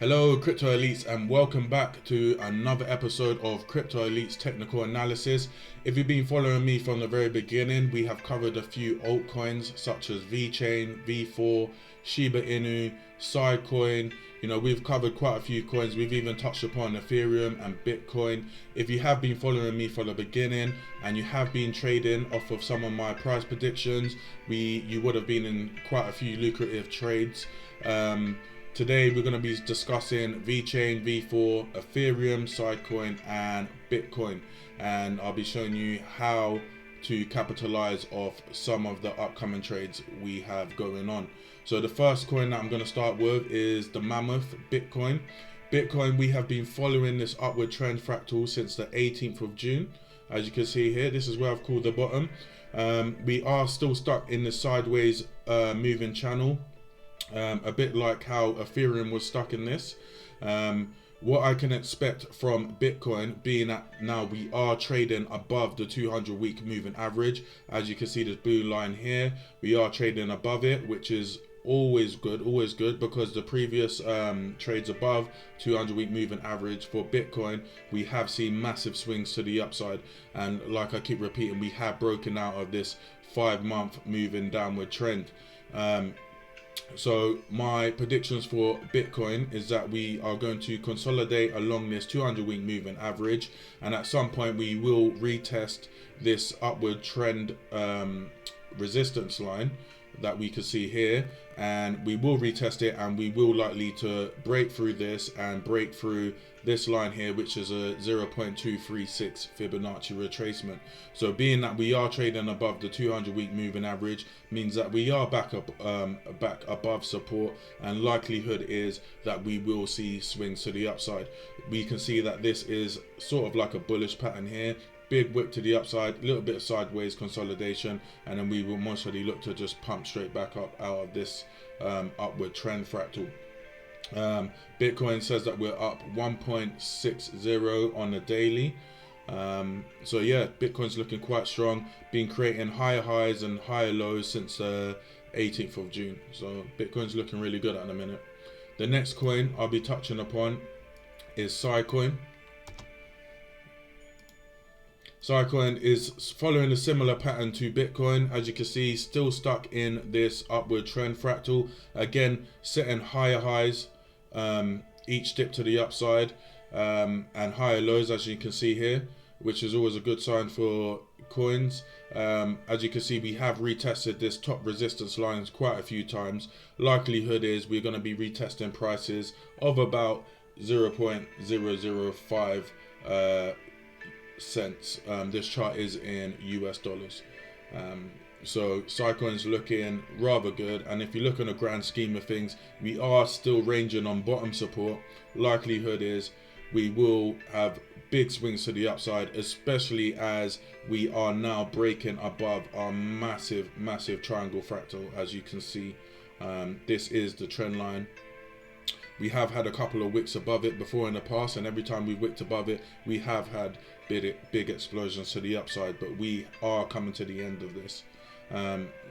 Hello Crypto Elites and welcome back to another episode of Crypto Elites Technical Analysis. If you've been following me from the very beginning, we have covered a few altcoins such as Vechain, Vethor, Shiba Inu, Siacoin. We've covered quite a few coins. We've even touched upon Ethereum and Bitcoin. If you have been following me from the beginning and you have been trading off of some of my price predictions, you would have been in quite a few lucrative trades. Today we're going to be discussing Vechain, V4, Ethereum, Siacoin and Bitcoin, and I'll be showing you how to capitalize off some of the upcoming trades we have going on. So the first coin that I'm going to start with is the mammoth Bitcoin. Bitcoin, we have been following this upward trend fractal since the 18th of June. As you can see here, this is where I've called the bottom. We are still stuck in the sideways moving channel. A bit like how Ethereum was stuck in this. What I can expect from Bitcoin being that now we are trading above the 200-week moving average. As you can see, this blue line here, we are trading above it, which is always good because the previous trades above 200-week moving average for Bitcoin, we have seen massive swings to the upside, and like I keep repeating, we have broken out of this 5-month moving downward trend. So my predictions for Bitcoin is that we are going to consolidate along this 200-week moving average, and at some point we will retest this upward trend resistance line that we can see here, and we will retest it, and we will likely to break through this and break through this line here, which is a 0.236 Fibonacci retracement. So being that we are trading above the 200-week moving average means that we are back above support, and likelihood is that we will see swings to the upside. We can see that this is sort of like a bullish pattern here. Big whip to the upside, a little bit of sideways consolidation, and then we will most likely look to just pump straight back up out of this upward trend fractal. Bitcoin says that we're up 1.60 on the daily. So yeah, Bitcoin's looking quite strong, been creating higher highs and higher lows since 18th of June. So Bitcoin's looking really good at the minute. The next coin I'll be touching upon is Siacoin. Siacoin is following a similar pattern to Bitcoin. As you can see, still stuck in this upward trend fractal. Again, setting higher highs, each dip to the upside, and higher lows, as you can see here, which is always a good sign for coins. As you can see, we have retested this top resistance lines quite a few times. Likelihood is we're going to be retesting prices of about 0.005 cents. This chart is in US dollars. So Siacoin's looking rather good, and if you look on the grand scheme of things, we are still ranging on bottom support. Likelihood is we will have big swings to the upside, especially as we are now breaking above our massive triangle fractal. As you can see, this is the trend line. We have had a couple of wicks above it before in the past, and every time we wicked above it, we have had big explosions to the upside, but we are coming to the end of this.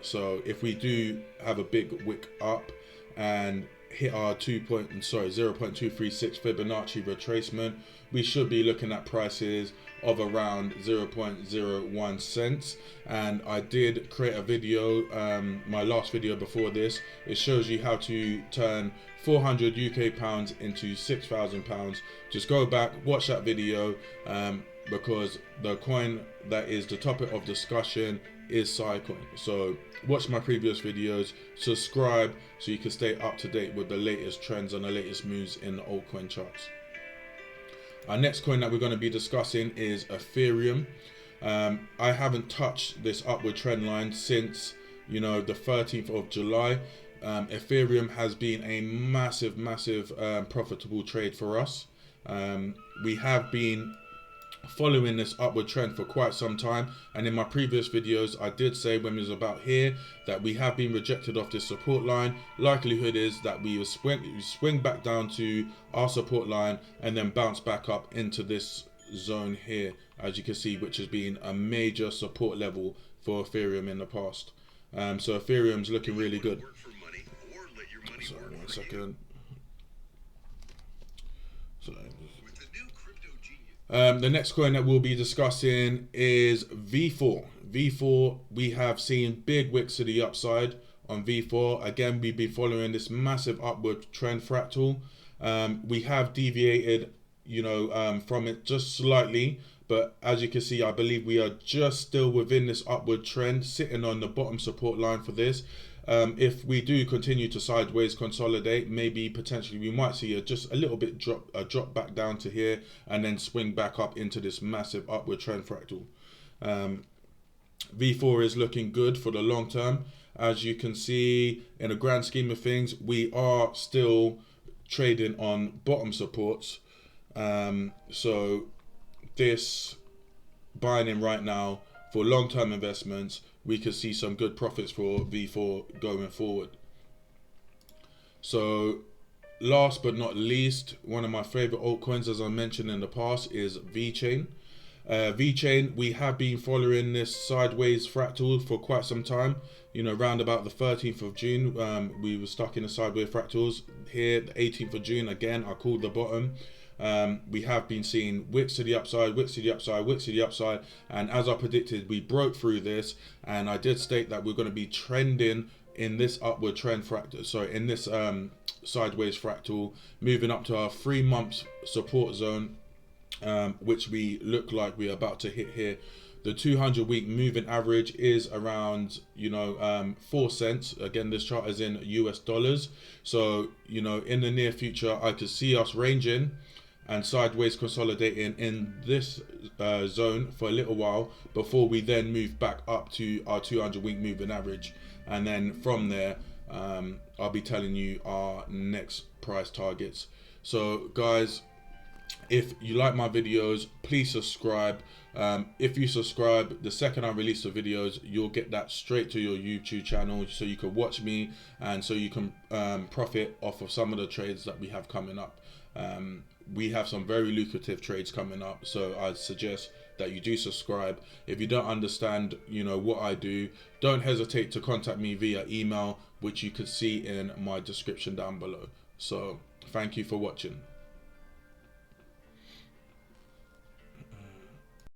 So if we do have a big wick up and hit our 0.236 Fibonacci retracement, we should be looking at prices of around 0.01 cents. And I did create a video, my last video before this. It shows you how to turn 400 UK pounds into 6,000 pounds. Just go back, watch that video, because the coin that is the topic of discussion is Siacoin. So watch my previous videos, subscribe so you can stay up to date with the latest trends and the latest moves in the altcoin charts. Our next coin that we're going to be discussing is Ethereum. I haven't touched this upward trend line since the 13th of July. Ethereum has been a massive profitable trade for us. We have been following this upward trend for quite some time, and in my previous videos I did say when we was about here that we have been rejected off this support line. Likelihood is that we will swing back down to our support line and then bounce back up into this zone here, as you can see, which has been a major support level for Ethereum in the past. So Ethereum's looking really good. Sorry, 1 second. The next coin that we'll be discussing is Vethor. Vethor, we have seen big wicks to the upside on Vethor. Again, we've been following this massive upward trend fractal. We have deviated, from it just slightly, but as you can see, I believe we are just still within this upward trend, sitting on the bottom support line for this. If we do continue to sideways consolidate, maybe potentially we might see just a little bit drop back down to here, and then swing back up into this massive upward trend fractal. V4 is looking good for the long term. As you can see, in the grand scheme of things, we are still trading on bottom supports. So this buying in right now for long-term investments, we could see some good profits for V4 going forward. So last but not least, one of my favorite altcoins, as I mentioned in the past, is Vechain. Vechain, we have been following this sideways fractal for quite some time. Around about the 13th of June, we were stuck in the sideways fractals. Here, the 18th of June, again, I called the bottom. We have been seeing wicks to the upside, wicks to the upside, wicks to the upside, and as I predicted, we broke through this, and I did state that we're going to be trending in this upward trend fractal, in this sideways fractal, moving up to our 3 months support zone, which we look like we're about to hit here. The 200-week moving average is around 4 cents. Again, this chart is in US dollars, so in the near future I could see us ranging and sideways consolidating in this zone for a little while before we then move back up to our 200-week moving average, and then from there I'll be telling you our next price targets. So guys, if you like my videos, please subscribe. If you subscribe, the second I release the videos, you'll get that straight to your YouTube channel, so you can watch me and so you can profit off of some of the trades that we have coming up. We have some very lucrative trades coming up, so I'd suggest that you do subscribe. If you don't understand what I do, don't hesitate to contact me via email, which you can see in my description down below. So thank you for watching.